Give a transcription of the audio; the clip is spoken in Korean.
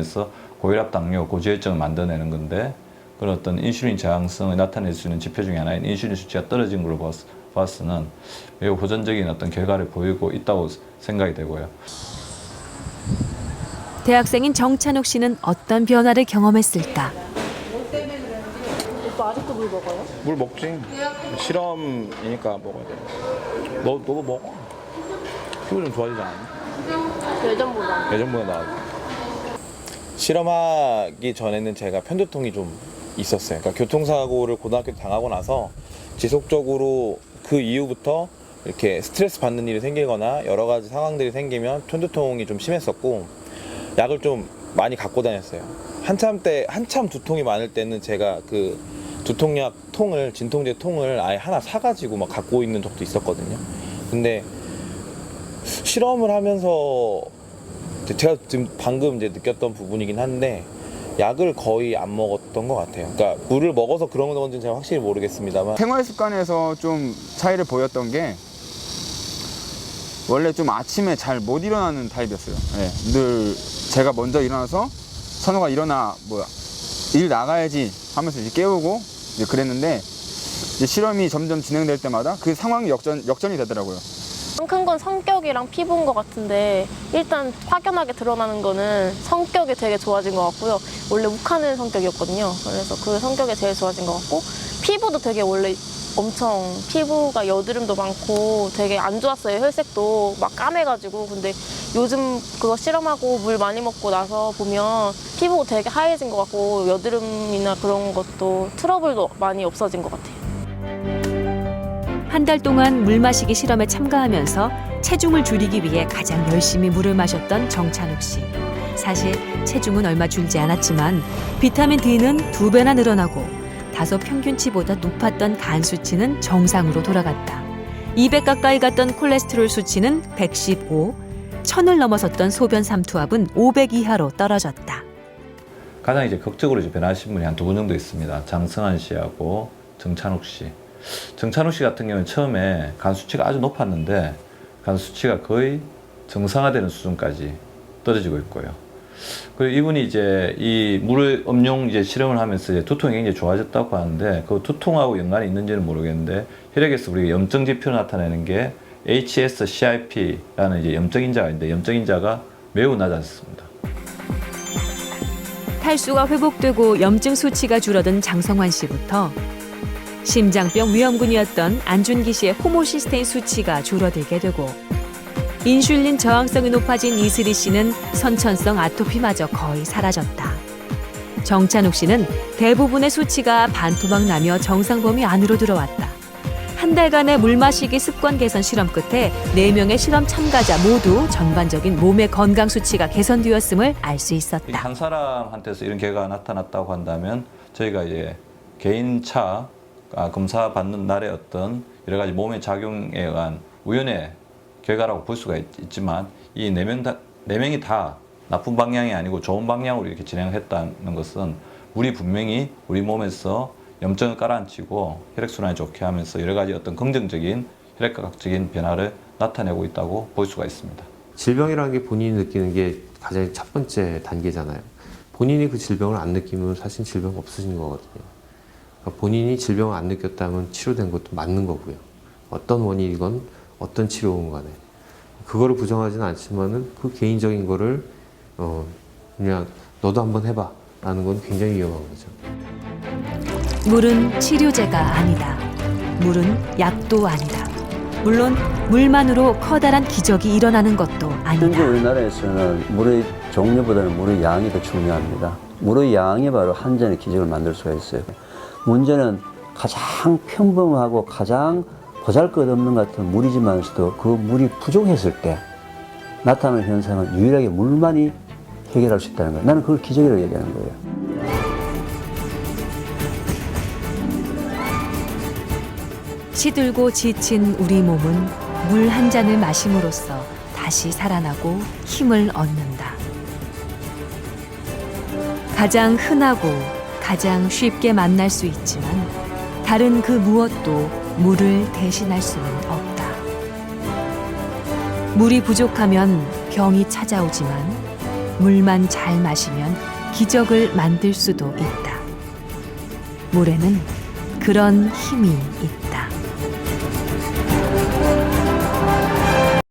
통해서 고혈압, 당뇨, 고지혈증을 만들어내는 건데 그런 어떤 인슐린 저항성을 나타낼 수 있는 지표 중에 하나인 인슐린 수치가 떨어진 걸로 봐서는 매우 호전적인 어떤 결과를 보이고 있다고 생각이 되고요. 대학생인 정찬욱 씨는 어떤 변화를 경험했을까? 오빠 아직도 물 먹어요? 물 먹지. 실험이니까 먹어야 돼. 너도 먹어. 피부 좀 좋아지지 않았니? 예전보다. 예전보다 나아. 실험하기 전에는 제가 편두통이 좀 있었어요. 그러니까 교통사고를 고등학교 때 당하고 나서 지속적으로 그 이후부터 이렇게 스트레스 받는 일이 생기거나 여러 가지 상황들이 생기면 편두통이 좀 심했었고 약을 좀 많이 갖고 다녔어요. 한참 두통이 많을 때는 제가 그 두통약 통을, 진통제 통을 아예 하나 사가지고 막 갖고 있는 적도 있었거든요. 근데 실험을 하면서 제가 지금 방금 이제 느꼈던 부분이긴 한데 약을 거의 안 먹었던 것 같아요. 그러니까 물을 먹어서 그런 건지는 제가 확실히 모르겠습니다만 생활 습관에서 좀 차이를 보였던 게 원래 좀 아침에 잘 못 일어나는 타입이었어요. 네, 늘 제가 먼저 일어나서 선호가 일어나 일 나가야지 하면서 이제 깨우고 이제 그랬는데 이제 실험이 점점 진행될 때마다 그 상황이 역전이 되더라고요. 큰 건 성격이랑 피부인 것 같은데 일단 확연하게 드러나는 거는 성격이 되게 좋아진 것 같고요. 원래 욱하는 성격이었거든요. 그래서 그 성격이 제일 좋아진 것 같고 피부도 되게 원래 엄청 피부가 여드름도 많고 되게 안 좋았어요. 혈색도 막 까매가지고. 근데 요즘 그거 실험하고 물 많이 먹고 나서 보면 피부가 되게 하얘진 것 같고 여드름이나 그런 것도 트러블도 많이 없어진 것 같아요. 한 달 동안 물 마시기 실험에 참가하면서 체중을 줄이기 위해 가장 열심히 물을 마셨던 정찬욱 씨. 사실 체중은 얼마 줄지 않았지만 비타민 D는 2배나 늘어나고 다소 평균치보다 높았던 간 수치는 정상으로 돌아갔다. 200 가까이 갔던 콜레스테롤 수치는 115, 1000을 넘어섰던 소변 삼투압은 500 이하로 떨어졌다. 가장 이제 극적으로 이제 변하신 분이 한 2분 정도 있습니다. 장성환 씨하고 정찬욱 씨. 정찬욱 씨 같은 경우는 처음에 간 수치가 아주 높았는데 간 수치가 거의 정상화되는 수준까지 떨어지고 있고요. 그리고 이분이 이제 이 물을 음용 이제 실험을 하면서 이제 두통이 굉장히 좋아졌다고 하는데 그 두통하고 연관이 있는지는 모르겠는데 혈액에서 우리가 염증 지표를 나타내는 게 HS-CRP라는 이제 염증 인자가 있는데 염증 인자가 매우 낮았습니다. 탈수가 회복되고 염증 수치가 줄어든 장성환 씨부터 심장병 위험군이었던 안준기 씨의 호모시스테인 수치가 줄어들게 되고 인슐린 저항성이 높아진 이슬희 씨는 선천성 아토피마저 거의 사라졌다. 정찬욱 씨는 대부분의 수치가 반토막 나며 정상 범위 안으로 들어왔다. 한 달간의 물 마시기 습관 개선 실험 끝에 4명의 실험 참가자 모두 전반적인 몸의 건강 수치가 개선되었음을 알 수 있었다. 한 사람한테서 이런 결과가 나타났다고 한다면 저희가 이제 개인차 검사 받는 날의 어떤 여러 가지 몸의 작용에 의한 우연의 결과라고 볼 수가 있지만 이 4명이 다 나쁜 방향이 아니고 좋은 방향으로 이렇게 진행했다는 것은 물이 분명히 우리 몸에서 염증을 가라앉히고 혈액순환이 좋게 하면서 여러 가지 어떤 긍정적인 혈액학적인 변화를 나타내고 있다고 볼 수가 있습니다. 질병이라는 게 본인이 느끼는 게 가장 첫 번째 단계잖아요. 본인이 그 질병을 안 느끼면 사실 질병 없으신 거거든요. 그러니까 본인이 질병을 안 느꼈다면 치료된 것도 맞는 거고요. 어떤 원인이건 어떤 치료건 간에 그거를 부정하지는 않지만은 그 개인적인 거를 그냥 너도 한번 해봐 라는 건 굉장히 위험한 거죠. 물은 치료제가 아니다. 물은 약도 아니다. 물론 물만으로 커다란 기적이 일어나는 것도 현재 아니다. 우리나라에서는 물의 종류보다는 물의 양이 더 중요합니다. 물의 양이 바로 한 잔의 기적을 만들 수가 있어요. 문제는 가장 평범하고 가장 보잘것없는 것 같은 물이지만서도 그 물이 부족했을 때 나타나는 현상은 유일하게 물만이 해결할 수 있다는 거예요. 나는 그걸 기적이라고 얘기하는 거예요. 시들고 지친 우리 몸은 물 한 잔을 마심으로써 다시 살아나고 힘을 얻는다. 가장 흔하고 가장 쉽게 만날 수 있지만 다른 그 무엇도 물을 대신할 수는 없다. 물이 부족하면 병이 찾아오지만 물만 잘 마시면 기적을 만들 수도 있다. 물에는 그런 힘이 있다.